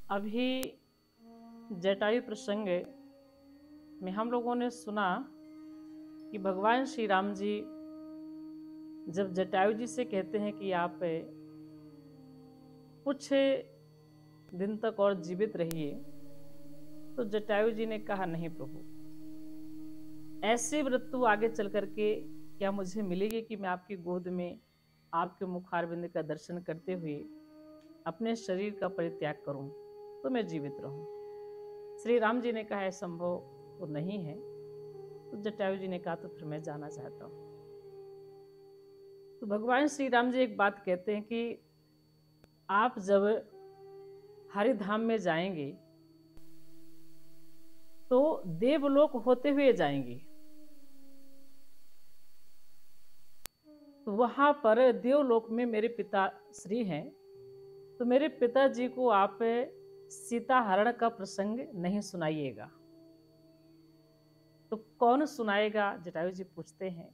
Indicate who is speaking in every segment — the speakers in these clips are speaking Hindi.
Speaker 1: अभी जटायु प्रसंग में हम लोगों ने सुना कि भगवान श्री राम जी जब जटायु जी से कहते हैं कि आप कुछ दिन तक और जीवित रहिए, तो जटायु जी ने कहा नहीं प्रभु, ऐसी मृत्यु आगे चल करके क्या मुझे मिलेगी कि मैं आपकी गोद में आपके मुखारविंद का दर्शन करते हुए अपने शरीर का परित्याग करूं तो मैं जीवित रहूं। श्री राम जी ने कहा है संभव तो नहीं है। तो जटायु जी ने कहा तो फिर मैं जाना चाहता हूं। तो भगवान श्री राम जी एक बात कहते हैं कि आप जब हरिधाम में जाएंगे तो देवलोक होते हुए जाएंगे, तो वहां पर देवलोक में मेरे पिता श्री हैं, तो मेरे पिताजी को आप सीता हरण का प्रसंग नहीं सुनाइएगा। तो कौन सुनाएगा, जटायु जी पूछते हैं।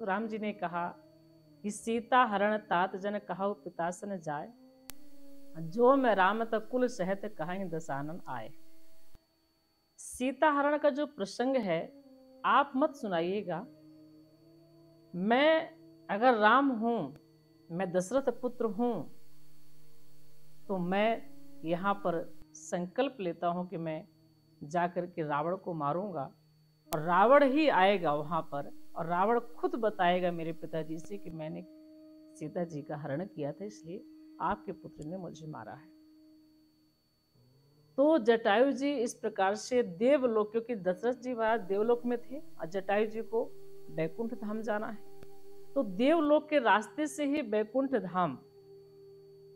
Speaker 1: तो राम जी ने कहा कि सीता हरण तात जन कहाऊ पितासन जाए, जो मैं राम तक कुल सहत कहाई दसानन आए। सीता हरण का जो प्रसंग है आप मत सुनाइएगा। मैं अगर राम हूं, मैं दशरथ पुत्र हूं, तो मैं यहाँ पर संकल्प लेता हूं कि मैं जाकर के रावण को मारूंगा, और रावण ही आएगा वहां पर, और रावण खुद बताएगा मेरे पिताजी से कि मैंने सीता जी का हरण किया था, इसलिए आपके पुत्र ने मुझे मारा है। तो जटायु जी इस प्रकार से देवलोक, क्योंकि दशरथ जी महाराज देवलोक में थे और जटायु जी को बैकुंठ धाम जाना है, तो देवलोक के रास्ते से ही बैकुंठ धाम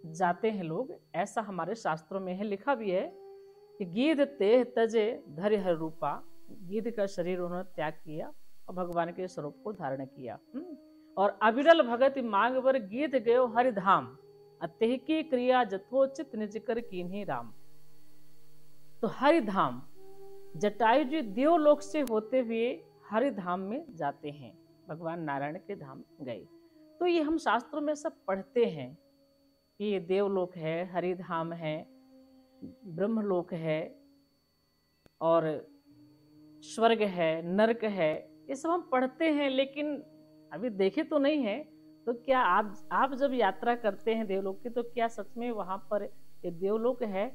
Speaker 1: जाते हैं लोग। ऐसा हमारे शास्त्रों में है, लिखा भी है कि गीध तेह तजे धरि हर रूपा, गीध का शरीर उन्होंने त्याग किया और भगवान के स्वरूप को धारण किया। और अविरल भगत मांग वर गीध गयो हरिधाम, अतेह की क्रिया जथोचित निज कर कीन्ही राम। तो हरिधाम, जटायु जी देवलोक से होते हुए हरिधाम में जाते हैं, भगवान नारायण के धाम गए। तो ये हम शास्त्रों में सब पढ़ते हैं कि ये देवलोक है, हरिधाम है, ब्रह्मलोक है, और स्वर्ग है, नरक है, ये सब हम पढ़ते हैं, लेकिन अभी देखे तो नहीं है। तो क्या आप जब यात्रा करते हैं देवलोक की, तो क्या सच में वहां पर ये देवलोक है,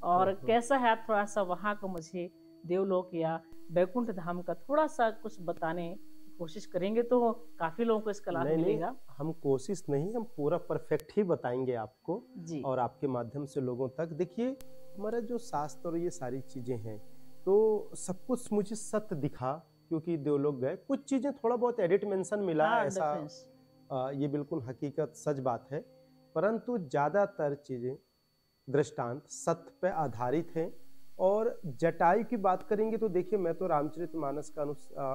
Speaker 1: और कैसा है, आप थोड़ा सा वहां को मुझे देवलोक या बैकुंठ धाम का थोड़ा सा कुछ बताने की कोशिश करेंगे तो काफी लोगों को इसका लाभ मिलेगा।
Speaker 2: हम कोशिश नहीं, हम पूरा परफेक्ट ही बताएंगे आपको
Speaker 1: जी।
Speaker 2: और आपके माध्यम से लोगों तक। देखिए हमारा जो शास्त्र और ये सारी चीजें हैं, तो सब कुछ मुझे सत्य दिखा, क्योंकि देवलोक गए, कुछ चीजें थोड़ा बहुत एडिट मेंशन मिला, ऐसा ये बिल्कुल हकीकत सच बात है, परंतु ज्यादातर चीजें दृष्टांत सत्य पे आधारित हैं। और जटायु की बात करेंगे तो देखिए, मैं तो रामचरितमानस का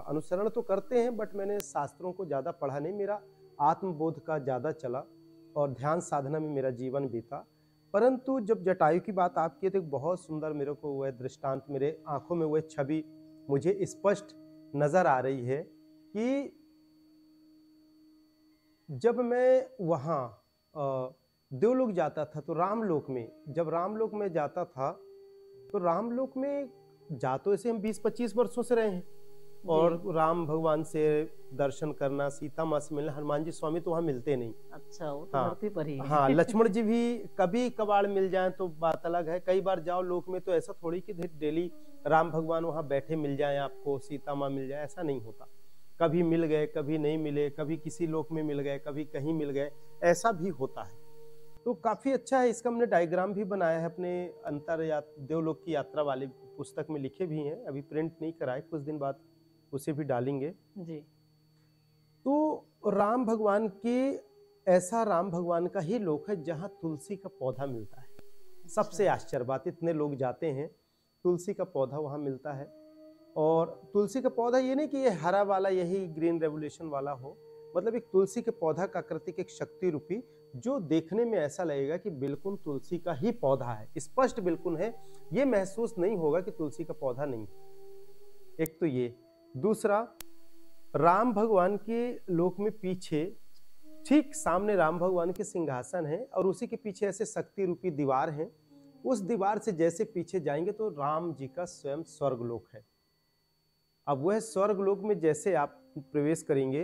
Speaker 2: अनुसरण तो करते हैं, बट मैंने शास्त्रों को ज़्यादा पढ़ा नहीं, मेरा आत्मबोध का ज़्यादा चला और ध्यान साधना में मेरा जीवन बीता। परंतु जब जटायु की बात आप किए तो एक बहुत सुंदर मेरे को वह दृष्टांत, मेरे आंखों में वह छवि मुझे स्पष्ट नजर आ रही है कि जब मैं वहाँ देवलोक जाता था, तो रामलोक में, जब रामलोक में जाता था, तो रामलोक में जा तो ऐसे हम 20-25 वर्षों से रहे हैं, और राम भगवान से दर्शन करना, सीता माँ से मिलना, हनुमान जी स्वामी तो वहाँ मिलते नहीं।
Speaker 1: अच्छा, वो तो धरती पर ही है।
Speaker 2: हाँ, लक्ष्मण जी भी कभी कभार मिल जाए तो बात अलग है, कई बार जाओ लोक में तो ऐसा थोड़ी कि डेली राम भगवान वहाँ बैठे मिल जाए आपको, सीता माँ मिल जाए, ऐसा नहीं होता। कभी मिल गए, कभी नहीं मिले, कभी किसी लोक में मिल गए, कभी कहीं मिल गए, ऐसा भी होता है। तो काफी अच्छा है, इसका हमने डायग्राम भी बनाया है अपने देवलोक की यात्रा वाली पुस्तक में, लिखे भी हैं, अभी प्रिंट नहीं कराए, कुछ दिन बाद उसे भी डालेंगे
Speaker 1: जी।
Speaker 2: तो राम भगवान के, ऐसा राम भगवान का ही लोक है जहां तुलसी का पौधा मिलता है। सबसे आश्चर्य बात, इतने लोग जाते हैं, तुलसी का पौधा वहां मिलता है। और तुलसी का पौधा ये नहीं कि ये हरा वाला यही ग्रीन रेवोल्यूशन वाला हो, मतलब एक तुलसी के पौधा का आकृतिक एक शक्ति रूपी, जो देखने में ऐसा लगेगा कि बिल्कुल तुलसी का ही पौधा है, स्पष्ट बिल्कुल है, ये महसूस नहीं होगा कि तुलसी का पौधा नहीं। एक तो ये, दूसरा राम भगवान के लोक में पीछे ठीक सामने राम भगवान के सिंहासन है, और उसी के पीछे ऐसे शक्ति रूपी दीवार है, उस दीवार से जैसे पीछे जाएंगे तो राम जी का स्वयं स्वर्गलोक है। अब वह स्वर्गलोक में जैसे आप प्रवेश करेंगे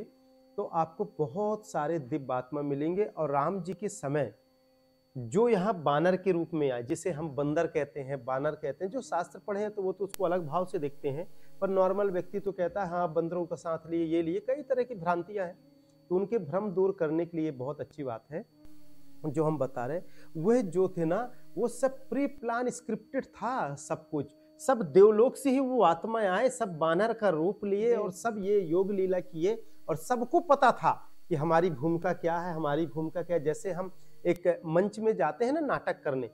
Speaker 2: तो आपको बहुत सारे दिव्य आत्मा मिलेंगे, और राम जी के समय जो यहाँ बानर के रूप में आए, जिसे हम बंदर कहते हैं, बानर कहते हैं, जो शास्त्र पढ़े हैं तो वो तो उसको अलग भाव से देखते हैं, पर नॉर्मल व्यक्ति तो कहता है हाँ बंदरों का साथ लिए, ये लिए, कई तरह की भ्रांतियां हैं। तो उनके भ्रम दूर करने के लिए बहुत अच्छी बात है जो हम बता रहे, वह जो थे ना वो सब प्री प्लान स्क्रिप्टेड था, सब कुछ, सब देवलोक से ही वो आत्माएं आए, सब बानर का रूप लिए और सब ये योग लीला किए, और सबको पता था कि हमारी भूमिका क्या है, हमारी भूमिका क्या है। जैसे हम एक मंच में जाते हैं ना नाटक करने,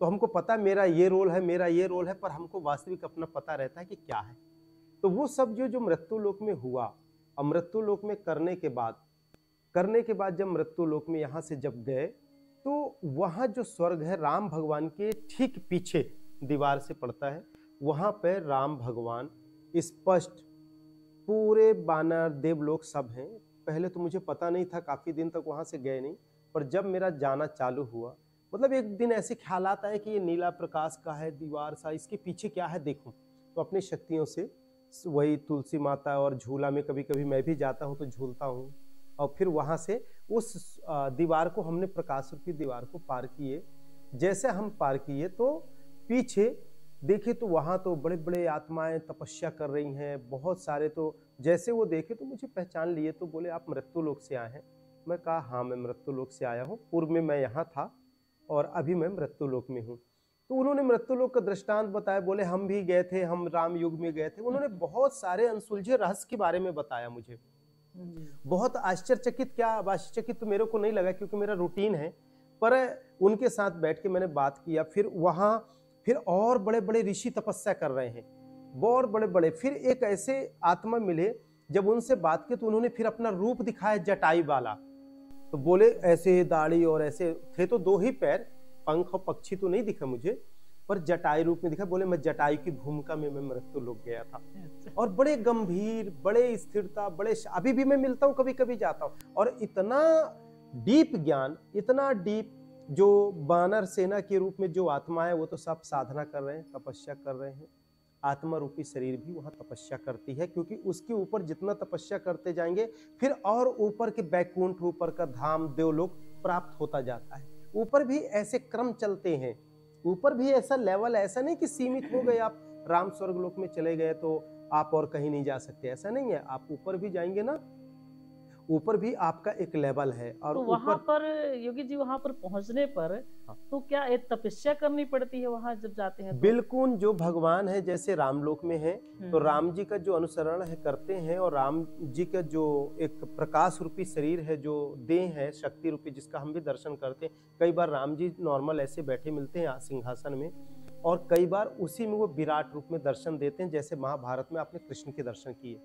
Speaker 2: तो हमको पता मेरा ये रोल है, मेरा ये रोल है, पर हमको वास्तविक अपना पता रहता है कि क्या है। तो वो सब जो मृत्यु लोक में हुआ, और मृत्यु लोक में करने के बाद जब मृत्यु लोक में यहाँ से जब गए तो वहाँ जो स्वर्ग है राम भगवान के ठीक पीछे दीवार से पड़ता है, वहाँ पर राम भगवान स्पष्ट, पूरे बानर देवलोक सब हैं। पहले तो मुझे पता नहीं था, काफ़ी दिन तक वहाँ से गए नहीं, पर जब मेरा जाना चालू हुआ, मतलब एक दिन ऐसे ख्यालात आए कि ये नीला प्रकाश का है दीवार सा, इसके पीछे क्या है देखूं। तो अपनी शक्तियों से वही तुलसी माता और झूला में कभी कभी मैं भी जाता हूँ तो झूलता हूँ, और फिर वहाँ से उस दीवार को हमने, प्रकाश रूपी दीवार को पार किए। जैसे हम पार किए तो पीछे देखे तो वहाँ तो बड़े बड़े आत्माएं तपस्या कर रही हैं, बहुत सारे। तो जैसे वो देखे तो मुझे पहचान लिए, तो बोले आप मृत्यु लोक से आए हैं? मैं कहा हाँ मैं मृत्यु लोक से आया हूँ, पूर्व में मैं यहाँ था और अभी मैं मृत्यु लोक में हूँ। तो उन्होंने मृत्यु लोक का दृष्टांत बताया, बोले हम भी गए थे, हम राम युग में गए थे। उन्होंने बहुत सारे अनसुलझे रहस्य के बारे में बताया मुझे, बहुत आश्चर्यचकित, क्या आश्चर्यचकित तो मेरे को नहीं लगा क्योंकि मेरा रूटीन है, पर उनके साथ बैठ के मैंने बात किया। फिर वहाँ फिर और बड़े बड़े ऋषि तपस्या कर रहे हैं, बहुत बड़े बड़े। फिर एक ऐसे आत्मा मिले, जब उनसे बात की तो उन्होंने फिर अपना रूप दिखाया जटाई वाला। तो बोले ऐसे दाढ़ी और ऐसे थे, तो दो ही पैर, पंख और पक्षी तो नहीं दिखा मुझे, पर जटाई रूप में दिखा। बोले मैं जटाई की भूमिका में मैं मृत्यु लोक गया था, और बड़े गंभीर, बड़े स्थिरता, बड़े, अभी भी मैं मिलता हूँ, कभी कभी जाता हूँ, और इतना डीप ज्ञान, इतना डीप, जो बानर सेना के रूप में जो आत्मा है वो तो सब साधना कर रहे हैं, तपस्या कर रहे हैं। आत्मा रूपी शरीर भी वहाँ तपस्या करती है, क्योंकि उसके ऊपर जितना तपस्या करते जाएंगे फिर और ऊपर के बैकुंठ, ऊपर का धाम, देवलोक प्राप्त होता जाता है। ऊपर भी ऐसे क्रम चलते हैं, ऊपर भी ऐसा लेवल, ऐसा नहीं कि सीमित हो गए आप राम स्वर्गलोक में चले गए तो आप और कहीं नहीं जा सकते, ऐसा नहीं है। आप ऊपर भी जाएंगे ना, ऊपर भी आपका एक लेवल है। और
Speaker 1: तो वहां पर योगी जी, वहां पर पहुंचने पर तो क्या एक तपस्या करनी पड़ती है वहां जब जाते हैं तो?
Speaker 2: बिल्कुल, जो भगवान है जैसे रामलोक में है तो राम जी का जो अनुसरण है करते हैं, और राम जी का जो एक प्रकाश रूपी शरीर है, जो देह है शक्ति रूपी, जिसका हम भी दर्शन करते हैं। कई बार राम जी नॉर्मल ऐसे बैठे मिलते हैं सिंहासन में, और कई बार उसी में वो विराट रूप में दर्शन देते हैं। जैसे महाभारत में आपने कृष्ण के दर्शन किए,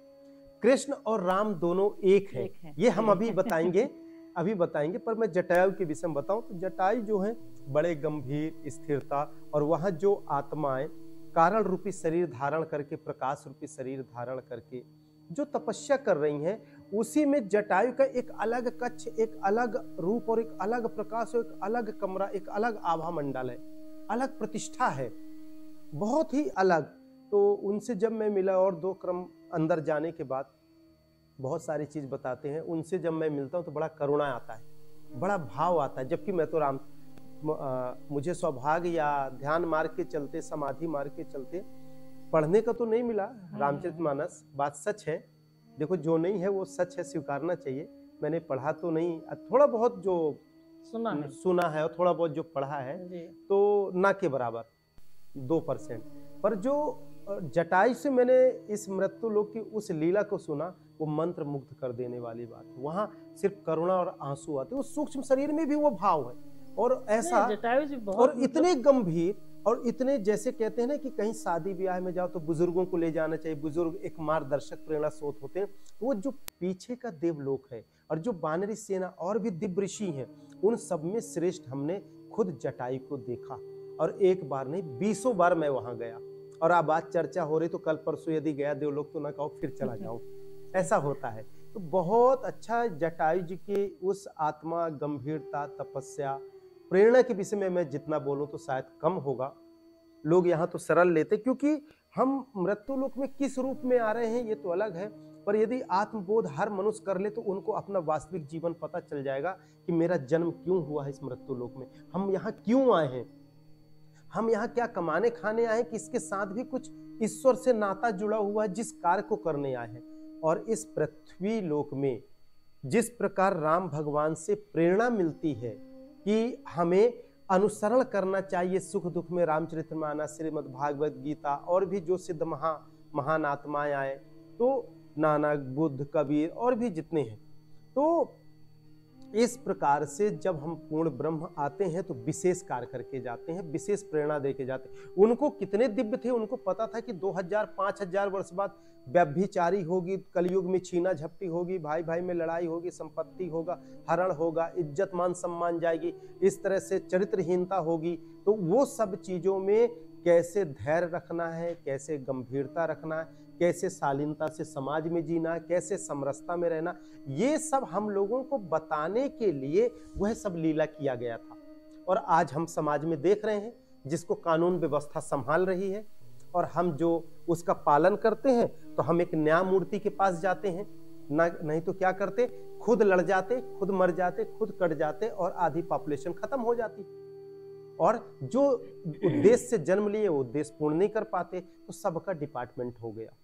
Speaker 2: कृष्ण और राम दोनों एक हैं। ये हम अभी बताएंगे, पर मैं जटायु के विषय में बताऊं तो जटायु जो है बड़े गंभीर, स्थिरता, और वहां जो आत्माएं कारण रूपी शरीर धारण करके, प्रकाश रूपी शरीर धारण करके जो तपस्या कर रही हैं, उसी में जटायु का एक अलग कक्ष, एक अलग रूप और एक अलग प्रकाश, एक अलग कमरा, एक अलग आभा मंडल है, अलग प्रतिष्ठा है, बहुत ही अलग। तो उनसे जब मैं मिला, और 2 क्रम अंदर जाने के बाद बहुत सारी चीज बताते हैं, उनसे जब मैं मिलता हूँ तो बड़ा करुणा आता है, बड़ा भाव आता है। जबकि मैं तो मुझे सौभाग्य या ध्यान मार्ग के चलते, समाधि मार्ग के चलते पढ़ने का तो नहीं मिला रामचरितमानस, बात सच है। देखो जो नहीं है वो सच है, स्वीकारना चाहिए। मैंने पढ़ा तो नहीं, थोड़ा बहुत जो सुना है और थोड़ा बहुत जो पढ़ा है, तो ना के बराबर 2%। पर जो जटायु से मैंने इस मृत्यु लोक की उस लीला को सुना, वो मंत्र मुग्ध कर देने वाली बात। वहां सिर्फ करुणा और आंसू आते, वो सूक्ष्म शरीर में भी वो भाव है, और ऐसा, और इतने गंभीर, और इतने, जैसे कहते हैं ना कि कहीं शादी ब्याह में जाओ तो बुजुर्गों को ले जाना चाहिए, बुजुर्ग एक मार्गदर्शक, प्रेरणा स्रोत होते हैं। वो जो पीछे का देवलोक है, और जो बानरी सेना और भी दिव्य ऋषि हैं, उन सब में श्रेष्ठ हमने खुद जटायु को देखा। और एक बार नहीं, 20 बार मैं वहां गया। और अब बात चर्चा हो रही तो कल परसों यदि गया देवलोक तो ना कहो फिर चला जाऊं, ऐसा होता है। तो बहुत अच्छा जटायु जी की उस आत्मा, गंभीरता, तपस्या, प्रेरणा के विषय में मैं जितना बोलूं तो शायद कम होगा। लोग यहाँ तो सरल लेते, क्योंकि हम मृत्युलोक में किस रूप में आ रहे हैं ये तो अलग है, पर यदि आत्मबोध हर मनुष्य कर ले तो उनको अपना वास्तविक जीवन पता चल जाएगा कि मेरा जन्म क्यों हुआ है इस मृत्युलोक में, हम यहाँ क्यों आए हैं, हम यहाँ क्या कमाने खाने आए हैं, कि इसके साथ भी कुछ ईश्वर से नाता जुड़ा हुआ है जिस कार्य को करने आए हैं। और इस पृथ्वी लोक में जिस प्रकार राम भगवान से प्रेरणा मिलती है कि हमें अनुसरण करना चाहिए सुख दुख में रामचरितमानस, श्रीमद् भागवत गीता और भी जो सिद्ध महान आत्माएं आए, तो नानक, बुद्ध, कबीर और भी जितने हैं, तो इस प्रकार से जब हम पूर्ण ब्रह्म आते हैं तो विशेष कार्य करके जाते हैं, विशेष प्रेरणा देके जाते हैं। उनको कितने दिव्य थे, उनको पता था कि 2000-5000 वर्ष बाद व्यभिचारी होगी, कलयुग में छीना झपटी होगी, भाई भाई में लड़ाई होगी, संपत्ति होगा, हरण होगा, इज्जत मान सम्मान जाएगी, इस तरह से चरित्रहीनता होगी। तो वो सब चीजों में कैसे धैर्य रखना है, कैसे गंभीरता रखना है, कैसे शालीनता से समाज में जीना, कैसे समरसता में रहना, ये सब हम लोगों को बताने के लिए वह सब लीला किया गया था। और आज हम समाज में देख रहे हैं जिसको कानून व्यवस्था संभाल रही है, और हम जो उसका पालन करते हैं तो हम एक न्यायमूर्ति के पास जाते हैं, नहीं तो क्या करते, खुद लड़ जाते, खुद मर जाते, खुद कट जाते और आधी पॉपुलेशन खत्म हो जाती। और जो उद्देश्य से जन्म लिए वो उद्देश्य पूर्ण नहीं कर पाते, तो सबका डिपार्टमेंट हो गया।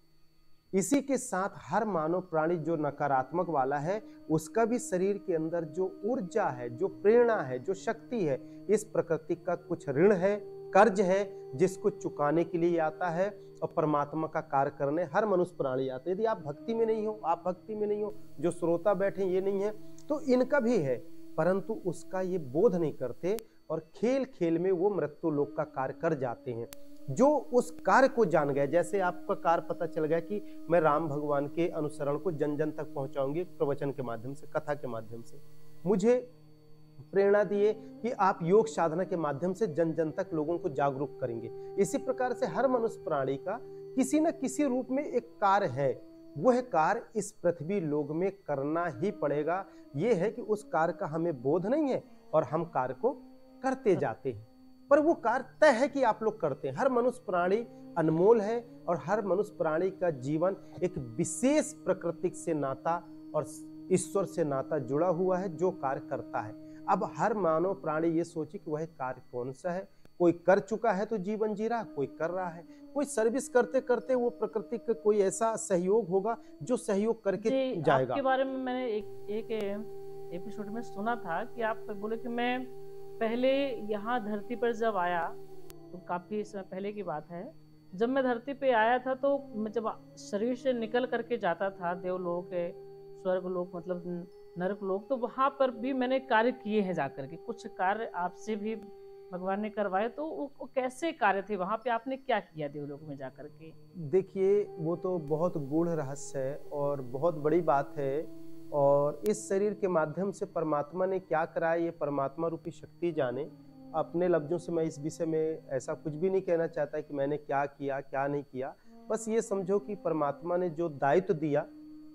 Speaker 2: इसी के साथ हर मानव प्राणी जो नकारात्मक वाला है, उसका भी शरीर के अंदर जो ऊर्जा है, जो प्रेरणा है, जो शक्ति है, इस प्रकृति का कुछ ऋण है, कर्ज है, जिसको चुकाने के लिए आता है और परमात्मा का कार्य करने हर मनुष्य प्राणी आता है। यदि आप भक्ति में नहीं हो, आप भक्ति में नहीं हो, जो श्रोता बैठे ये नहीं है, तो इनका भी है, परंतु उसका ये बोध नहीं करते और खेल खेल में वो मृत्यु लोक का कार्य कर जाते हैं। जो उस कार्य को जान गए, जैसे आपका कार्य पता चल गया कि मैं राम भगवान के अनुसरण को जन जन तक पहुंचाऊंगी प्रवचन के माध्यम से, कथा के माध्यम से, मुझे प्रेरणा दिए कि आप योग साधना के माध्यम से जन जन तक लोगों को जागरूक करेंगे। इसी प्रकार से हर मनुष्य प्राणी का किसी न किसी रूप में एक कार्य है, वह कार्य इस पृथ्वी लोक में करना ही पड़ेगा। यह है कि उस कार्य का हमें बोध नहीं है और हम कार्य को करते जाते हैं, पर वो कार्य तय है कि आप लोग करते हैं। हर मनुष्य प्राणी अनमोल है और हर मनुष्य प्राणी का जीवन एक विशेष प्रकृति से नाता और ईश्वर से नाता जुड़ा हुआ है जो कार्य करता है। अब हर मानव प्राणी ये सोचे कि वह कार्य कौन सा है। कोई कर चुका है तो जीवन जी रहा, कोई कर रहा है, कोई सर्विस करते करते वो प्रकृति का कोई ऐसा सहयोग होगा जो सहयोग करके जाएगा।
Speaker 1: आपके बारे में मैंने एक एपिसोड में सुना था कि आप बोले कि मैं पहले यहाँ धरती पर जब आया, तो काफी समय पहले की बात है, जब मैं धरती पे आया था तो मैं जब शरीर से निकल करके जाता था देवलोक, स्वर्गलोक, मतलब नरक लोक, तो वहां पर भी मैंने कार्य किए हैं जाकर के। कुछ कार्य आपसे भी भगवान ने करवाए, तो वो कैसे कार्य थे, वहां पे आपने क्या किया देवलोक में जाकर के?
Speaker 2: देखिए, वो तो बहुत गूढ़ रहस्य है और बहुत बड़ी बात है, और इस शरीर के माध्यम से परमात्मा ने क्या कराया ये परमात्मा रूपी शक्ति जाने। अपने लफ्जों से मैं इस विषय में ऐसा कुछ भी नहीं कहना चाहता कि मैंने क्या किया क्या नहीं किया। बस ये समझो कि परमात्मा ने जो दायित्व दिया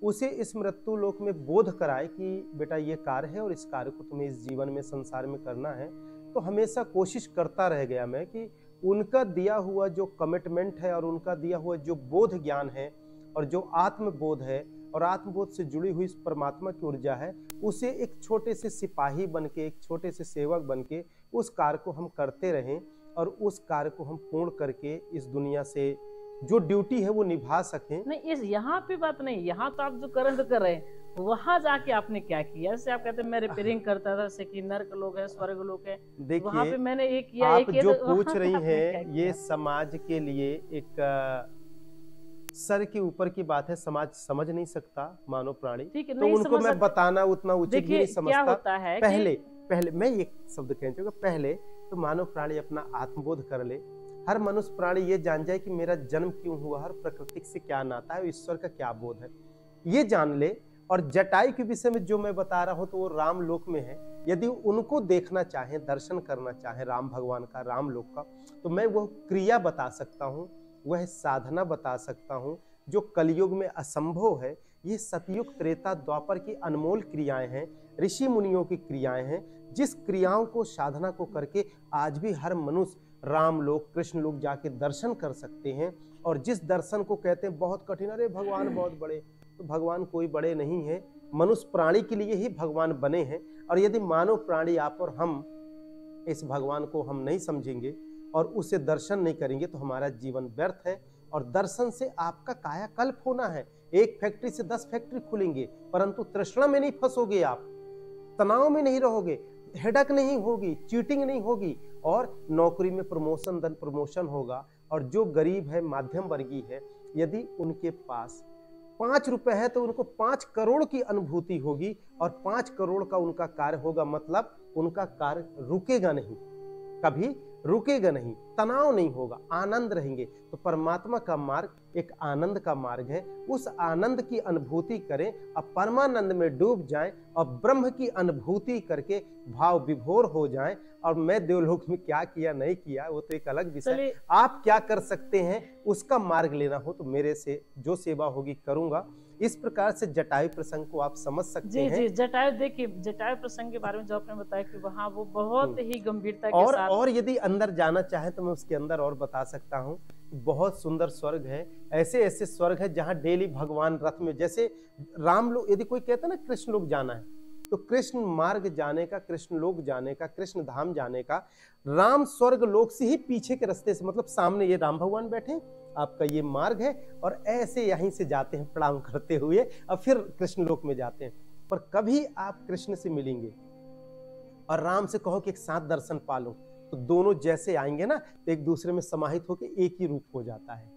Speaker 2: उसे इस मृत्यु लोक में बोध कराए कि बेटा ये कार्य है और इस कार्य को तुम्हें इस जीवन में संसार में करना है। तो हमेशा कोशिश करता रह गया मैं कि उनका दिया हुआ जो कमिटमेंट है और उनका दिया हुआ जो बोध ज्ञान है और जो आत्मबोध है और आत्मबोध से जुड़ी हुई परमात्मा की ऊर्जा है, उसे एक छोटे से सिपाही बनके, एक छोटे से सेवक बनके उस कार्य को हम करते रहें और उस कार्य को हम पूर्ण करके इस दुनिया से जो ड्यूटी है वो निभा सकें।
Speaker 1: नहीं, इस यहाँ पे बात नहीं, यहाँ तो आप जो कर रहे हैं, वहां जाके आपने क्या किया? जैसे आप कहते हैं मैं रिपेयरिंग करता था, जैसे कि नरक लोक है, स्वर्ग लोक है, वहां पे मैंने एक किया।
Speaker 2: आप जो पूछ रही हैं ये समाज के लिए एक सर के ऊपर की बात है, समाज समझ नहीं सकता मानव प्राणी, तो उनको मैं बताना उतना उचित भी नहीं समझता। क्या होता है पहले मैं एक शब्द कहना चाहूंगा, पहले तो मानव प्राणी अपना आत्मबोध कर ले। हर मनुष्य प्राणी ये जान जाए कि मेरा जन्म क्यों हुआ, हर प्रकृति से क्या नाता है, ईश्वर का क्या बोध है, ये जान ले। और जटायु के विषय में जो मैं बता रहा हूं तो वो राम लोक में है। यदि उनको देखना चाहे, दर्शन करना चाहे राम भगवान का, राम लोक का, तो मैं वह क्रिया बता सकता हूं, वह साधना बता सकता हूं जो कलयुग में असंभव है। ये सतयुग त्रेता द्वापर की अनमोल क्रियाएं हैं, ऋषि मुनियों की क्रियाएं हैं जिस क्रियाओं को साधना को करके आज भी हर मनुष्य राम लोग कृष्ण लोग जाके दर्शन कर सकते हैं। और जिस दर्शन को कहते हैं बहुत कठिन, अरे भगवान बहुत बड़े, तो भगवान कोई बड़े नहीं है, मनुष्य प्राणी के लिए ही भगवान बने हैं। और यदि मानव प्राणी आप और हम इस भगवान को हम नहीं समझेंगे और उसे दर्शन नहीं करेंगे तो हमारा जीवन व्यर्थ है। और दर्शन से आपका कायाकल्प होना है। एक फैक्ट्री से 10 फैक्ट्री खुलेंगे, परंतु तृष्णा में नहीं फंसोगे, आप तनाव में नहीं रहोगे, हेडक नहीं होगी, चीटिंग नहीं होगी, और नौकरी में प्रमोशन धन प्रमोशन होगा। और जो गरीब है, मध्यम वर्गीय है, यदि उनके पास 5 रुपए है तो उनको 5 करोड़ की अनुभूति होगी, और 5 करोड़ का उनका कार्य होगा, मतलब उनका कार्य रुकेगा नहीं, कभी रुकेगा नहीं, तनाव नहीं होगा, आनंद रहेंगे। तो परमात्मा का मार्ग एक आनंद का मार्ग है। उस आनंद की अनुभूति करें और परमानंद में डूब जाएं और ब्रह्म की अनुभूति करके भाव विभोर हो जाएं। और मैं देवलोक में क्या किया नहीं किया वो तो एक अलग विषय, आप क्या कर सकते हैं उसका मार्ग लेना हो तो मेरे से जो सेवा होगी करूंगा। इस प्रकार से जटायु प्रसंग को आप समझ सकते हैं।
Speaker 1: जी, जटायु, देखिए जटायु प्रसंग के बारे में जो आपने बताया कि वहाँ वो बहुत ही गंभीरता के साथ, और
Speaker 2: यदि अंदर जाना चाहे तो मैं उसके अंदर और बता सकता हूँ। बहुत सुंदर स्वर्ग है, ऐसे ऐसे स्वर्ग है जहाँ डेली भगवान रथ में, जैसे राम लोग, यदि कोई कहता है ना कृष्ण लोग जाना है, तो कृष्ण मार्ग जाने का, कृष्ण लोक जाने का, कृष्ण धाम जाने का, राम स्वर्ग लोक से ही पीछे के रास्ते से, मतलब सामने ये राम भगवान बैठे, आपका ये मार्ग है, और ऐसे यहीं से जाते हैं प्रणाम करते हुए और फिर कृष्ण लोक में जाते हैं। पर कभी आप कृष्ण से मिलेंगे और राम से कहो कि एक साथ दर्शन पालो, तो दोनों जैसे आएंगे ना तो एक दूसरे में समाहित होकर एक ही रूप हो जाता है।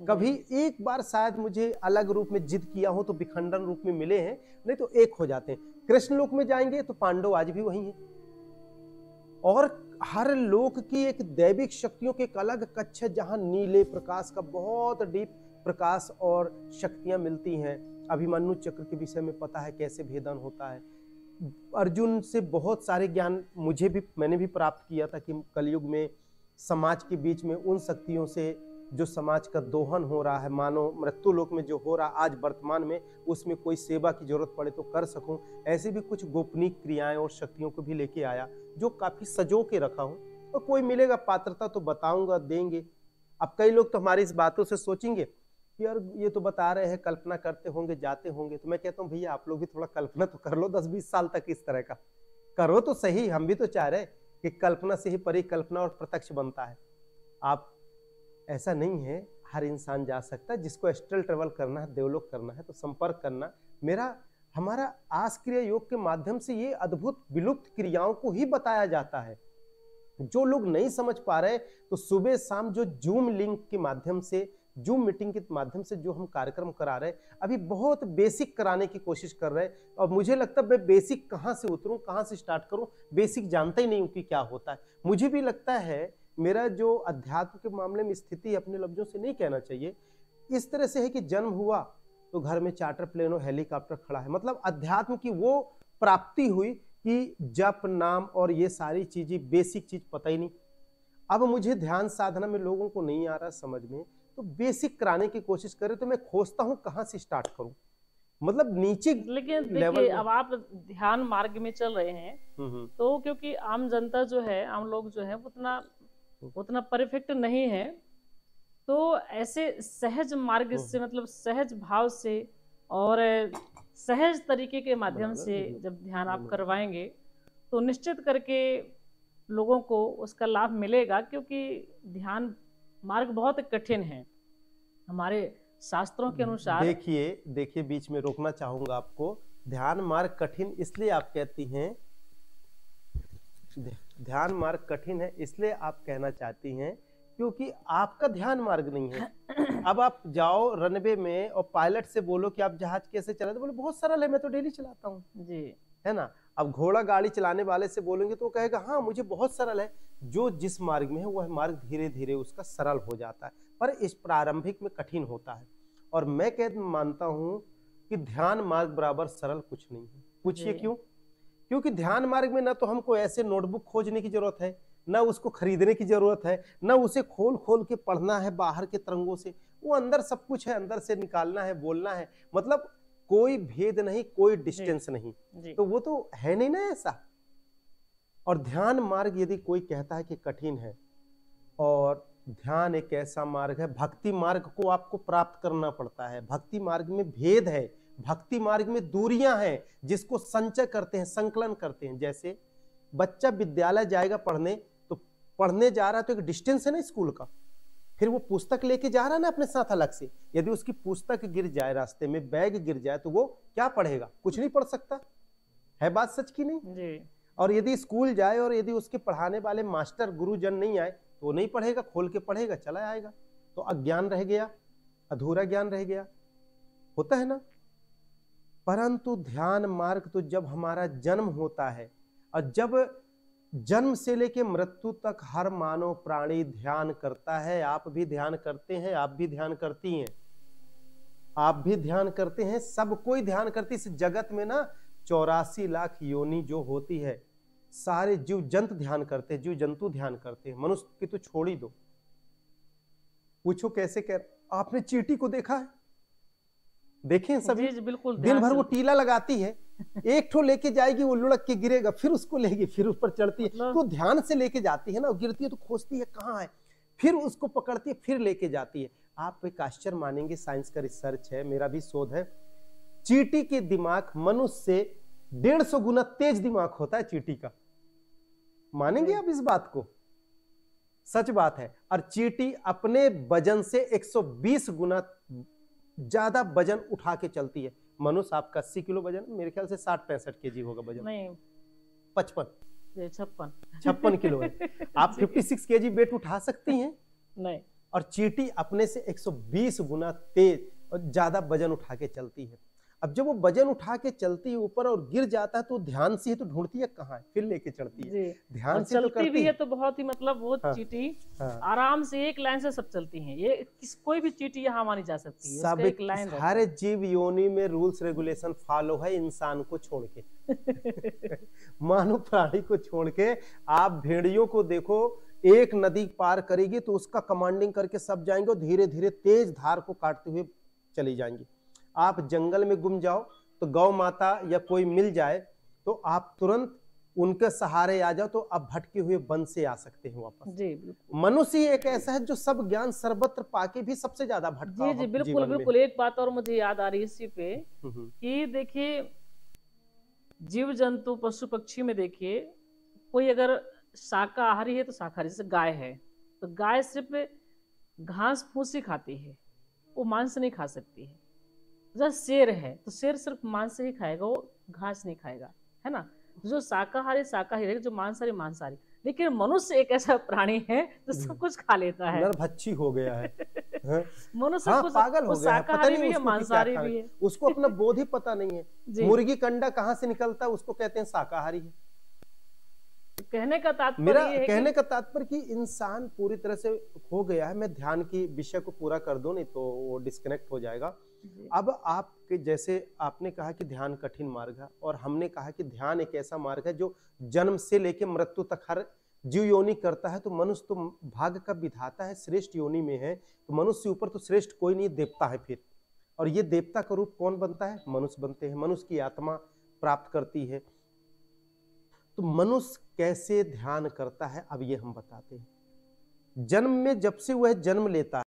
Speaker 2: कभी एक बार शायद मुझे अलग रूप में जिद किया हो तो विखंडन रूप में मिले हैं, नहीं तो एक हो जाते हैं। कृष्ण लोक में जाएंगे तो पांडव आज भी वही हैं, और हर लोक की एक दैविक शक्तियों के एक अलग कक्ष है जहां नीले प्रकाश का बहुत डीप प्रकाश और शक्तियां मिलती हैं। अभिमन्यु चक्र के विषय में पता है कैसे भेदन होता है। अर्जुन से बहुत सारे ज्ञान मैंने भी प्राप्त किया था कि कलयुग में समाज के बीच में उन शक्तियों से जो समाज का दोहन हो रहा है, मानो मृत्यु लोक में जो हो रहा आज वर्तमान में, उसमें कोई सेवा की जरूरत पड़े तो कर सकूं। ऐसे भी कुछ गोपनीय क्रियाएं और शक्तियों को भी लेके आया जो काफी सजो के रखा हूं, और कोई मिलेगा पात्रता तो बताऊंगा, देंगे। अब कई लोग तो हमारी इस बातों से सोचेंगे कि यार ये तो बता रहे हैं, कल्पना करते होंगे, जाते होंगे, तो मैं कहता हूँ भैया आप लोग भी थोड़ा कल्पना तो कर लो, 10-20 साल तक इस तरह का करो तो सही। हम भी तो चाह रहे कि कल्पना से ही परिकल्पना और प्रत्यक्ष बनता है। आप ऐसा नहीं है, हर इंसान जा सकता है। जिसको एस्ट्रल ट्रेवल करना है, देवलोक करना है, तो संपर्क करना। हमारा आस क्रिया योग के माध्यम से ये अद्भुत विलुप्त क्रियाओं को ही बताया जाता है। जो लोग नहीं समझ पा रहे तो सुबह शाम जो जूम लिंक के माध्यम से, जूम मीटिंग के माध्यम से जो हम कार्यक्रम करा रहे हैं, अभी बहुत बेसिक कराने की कोशिश कर रहे हैं। और मुझे लगता है मैं बेसिक कहाँ से उतरूं, कहाँ से स्टार्ट करूं, बेसिक जानता ही नहीं हूं कि क्या होता है। मुझे भी लगता है मेरा जो अध्यात्म के मामले में स्थिति अपने लफ्जों से नहीं कहना चाहिए, इस तरह से है कि जन्म हुआ तो घर में चार्टर प्लेन और हेलीकॉप्टर खड़ा है, मतलब अध्यात्म की वो प्राप्ति हुई कि जप नाम और ये सारी चीजें, बेसिक चीज पता ही नहीं। अब मुझे ध्यान साधना में लोगों को नहीं आ रहा समझ में, तो बेसिक कराने की कोशिश करें तो मैं खोजता हूं कहां से स्टार्ट करूं, मतलब नीचे।
Speaker 1: लेकिन देखिए अब आप ध्यान मार्ग में चल रहे हैं, तो क्योंकि आम जनता जो है, आम लोग जो है उतना परफेक्ट नहीं है, तो ऐसे सहज मार्ग से, मतलब सहज भाव से और सहज तरीके के माध्यम से जब ध्यान आप करवाएंगे तो निश्चित करके लोगों को उसका लाभ मिलेगा। क्योंकि ध्यान मार्ग बहुत कठिन है हमारे शास्त्रों के अनुसार।
Speaker 2: देखिए बीच में रोकना चाहूंगा आपको। ध्यान मार्ग कठिन इसलिए आप कहती हैं, ध्यान मार्ग कठिन है इसलिए आप कहना चाहती हैं क्योंकि आपका ध्यान मार्ग नहीं है। अब आप जाओ रनवे में और पायलट से बोलो कि आप जहाज कैसे चलाते, बोले बहुत सरल है, मैं तो डेली चलाता हूँ जी, है ना। अब घोड़ा गाड़ी चलाने वाले से बोलेंगे तो वो कहेगा हाँ मुझे बहुत सरल है। जो जिस मार्ग में है वह मार्ग धीरे धीरे उसका सरल हो जाता है, पर इस प्रारंभिक में कठिन होता है। और मैं मानता हूँ कि ध्यान मार्ग बराबर सरल कुछ नहीं है। पूछिए क्यों? क्योंकि ध्यान मार्ग में ना तो हमको ऐसे नोटबुक खोजने की जरूरत है, ना उसको खरीदने की जरूरत है, ना उसे खोल खोल के पढ़ना है बाहर के तरंगों से। वो अंदर सब कुछ है, अंदर से निकालना है, बोलना है, मतलब कोई भेद नहीं, कोई डिस्टेंस नहीं। तो वो तो है नहीं ना ऐसा। और ध्यान मार्ग यदि कोई कहता है कि कठिन है, और ध्यान एक ऐसा मार्ग है, भक्ति मार्ग को आपको प्राप्त करना पड़ता है। भक्ति मार्ग में भेद है, भक्ति मार्ग में दूरियां हैं जिसको संचय करते हैं, संकलन करते हैं। जैसे बच्चा विद्यालय जाएगा पढ़ने, तो पढ़ने जा रहा है तो एक डिस्टेंस है ना स्कूल का, फिर वो पुस्तक लेके जा रहा है ना अपने साथ अलग से। यदि उसकी पुस्तक गिर जाए, रास्ते में बैग गिर जाए, तो वो क्या पढ़ेगा? कुछ नहीं पढ़ सकता है। बात सच की नहीं
Speaker 1: जी।
Speaker 2: और यदि स्कूल जाए और यदि उसके पढ़ाने वाले मास्टर गुरुजन नहीं आए तो वो नहीं पढ़ेगा, खोल के पढ़ेगा, चला आएगा, तो अज्ञान रह गया, अधूरा ज्ञान रह गया, होता है ना। परंतु ध्यान मार्ग तो जब हमारा जन्म होता है, और जब जन्म से लेके मृत्यु तक हर मानव प्राणी ध्यान करता है। आप भी ध्यान करते हैं, आप भी ध्यान करती हैं, आप भी ध्यान करते हैं, सब कोई ध्यान करती। इस जगत में ना 84 लाख योनि जो होती है, सारे जीव जंतु ध्यान करते हैं, जीव जंतु ध्यान करते हैं। मनुष्य की तो छोड़ ही दो। पूछो कैसे कह, आपने चींटी को देखा है? देखें सभी?
Speaker 1: जी, बिल्कुल।
Speaker 2: दिन भर वो टीला लगाती है, एक ठो लेके जाएगी, वो लुढ़क के गिरेगा, फिर उसको लेगी, फिर ऊपर चढ़ती है। तो ध्यान से लेके जाती है ना, गिरती है तो खोजती है कहाँ है, फिर उसको पकड़ती है, फिर लेके जाती है। आप एक आश्चर्य मानेंगे, साइंस का रिसर्च है, मेरा भी शोध है, चींटी के दिमाग मनुष्य से 150 गुना तेज दिमाग होता है चींटी का। मानेंगे आप इस बात को? सच बात है। और चींटी अपने वजन से 120 गुना ज्यादा वजन उठा के चलती है। मनुष्य आपका 80 किलो वजन, मेरे ख्याल से 60-65 केजी होगा वजन।
Speaker 1: नहीं,
Speaker 2: 56 किलो है। आप 56 केजी वेट उठा सकती हैं?
Speaker 1: नहीं।
Speaker 2: और चींटी अपने से 120 गुना तेज और ज्यादा वजन उठा के चलती है। अब जब वो वजन उठा के चलती है ऊपर और गिर जाता है, तो ध्यान से ही तो ढूंढती है कहाँ है, फिर लेके चढ़ती है। ध्यान से तो करती
Speaker 1: भी है, तो बहुत ही मतलब वो चींटी आराम से एक लाइन से सब चलती हैं। ये कोई भी चींटी यहाँ मानी जा सकती है,
Speaker 2: सब
Speaker 1: एक लाइन।
Speaker 2: हर जीव योनि में रूल्स रेगुलेशन फॉलो है, इंसान को छोड़ के मानव प्राणी को छोड़ के। आप भेड़ियों को देखो, एक नदी पार करेगी तो उसका कमांडिंग करके सब जाएंगे और धीरे धीरे तेज धार को काटते हुए चली जाएंगी। आप जंगल में गुम जाओ तो गौ माता या कोई मिल जाए तो आप तुरंत उनके सहारे आ जाओ, तो आप भटके हुए वन से आ सकते हैं वापस।
Speaker 1: जी,
Speaker 2: मनुष्य ही एक ऐसा है जो सब ज्ञान सर्वत्र पाके भी सबसे ज्यादा भटका।
Speaker 1: जी, बिल्कुल बिल्कुल। एक बात और मुझे याद आ रही है इसी पे कि देखिए, जीव जंतु पशु पक्षी में देखिए, कोई अगर शाकाहारी है तो शाकाहारी, जैसे गाय है तो गाय सिर्फ घास फूस ही खाती है, वो मांस नहीं खा सकती है। जैसे शेर है तो शेर सिर्फ मांस ही खाएगा, वो घास नहीं खाएगा, है ना। जो शाकाहारी शाकाहारी, जो मांसाहारी मांसाहारी। लेकिन मनुष्य एक ऐसा प्राणी है जो सब कुछ खा लेता है,
Speaker 2: नरभक्षी हो गया है।
Speaker 1: मनुष्य
Speaker 2: पागल हो गया है, पता नहीं
Speaker 1: भी है, मांसाहारी भी है,
Speaker 2: उसको अपना बोध ही पता नहीं है। मुर्गी का अंडा कहाँ से निकलता है उसको कहते हैं शाकाहारी है।
Speaker 1: कहने का तात्पर्य
Speaker 2: मेरा कहने का तात्पर्य कि इंसान पूरी तरह से हो गया है। मैं ध्यान की विषय को पूरा कर दूं, नहीं तो वो डिस्कनेक्ट हो जाएगा। अब आपके जैसे आपने कहा कि ध्यान कठिन मार्ग है, और हमने कहा कि ध्यान एक ऐसा मार्ग है जो जन्म से लेकर मृत्यु तक हर जीव योनि करता है। तो मनुष्य तो भाग्य का विधाता है, श्रेष्ठ योनि में है, तो मनुष्य से ऊपर तो श्रेष्ठ कोई नहीं, देवता है फिर। और ये देवता का रूप कौन बनता है? मनुष्य बनते हैं, मनुष्य की आत्मा प्राप्त करती है। तो मनुष्य कैसे ध्यान करता है, अब ये हम बताते हैं। जन्म में जब से वह जन्म लेता है